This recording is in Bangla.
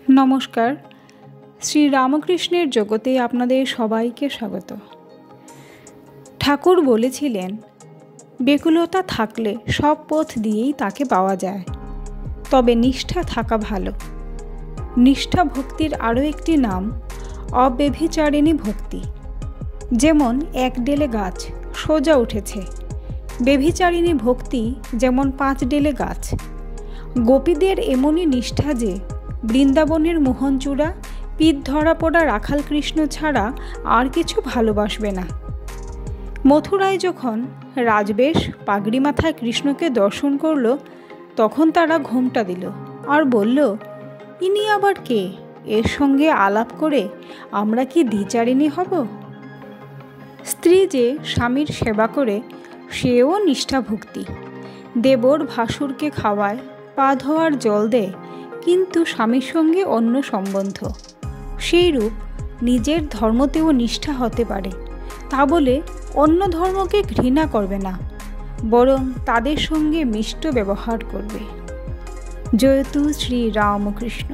নমস্কার, শ্রী রামকৃষ্ণের জগতে আপনাদের সবাইকে স্বাগত। ঠাকুর বলেছিলেন, ব্যাকুলতা থাকলে সব পথ দিয়েই তাকে পাওয়া যায়, তবে নিষ্ঠা থাকা ভালো। নিষ্ঠা ভক্তির আরও একটি নাম অব্যভিচারিণী ভক্তি। যেমন এক ডেলে গাছ সোজা উঠেছে, ব্যভিচারিণী ভক্তি যেমন 5 ডেলে গাছ। গোপীদের এমনই নিষ্ঠা যে বৃন্দাবনের মোহনচূড়া, পিঠ ধরা পড়া রাখাল কৃষ্ণ ছাড়া আর কিছু ভালোবাসবে না। মথুরায় যখন রাজবেশ পাগড়ি মাথায় কৃষ্ণকে দর্শন করল, তখন তারা ঘোমটা দিল আর বলল, ইনি আবার কে? এর সঙ্গে আলাপ করে আমরা কি দ্বিচারিণী হব? স্ত্রী যে স্বামীর সেবা করে, সেও নিষ্ঠা ভক্তি। দেবর ভাসুরকে খাওয়ায়, পা ধোয়ার জল দেয়, কিন্তু স্বামীর সঙ্গে অন্য সম্বন্ধ। সেইরূপ নিজের ধর্মতেও নিষ্ঠা হতে পারে। তা বলে অন্য ধর্মকে ঘৃণা করবে না, বরং তাদের সঙ্গে মিষ্ট ব্যবহার করবে। জয়তু শ্রী রামকৃষ্ণ।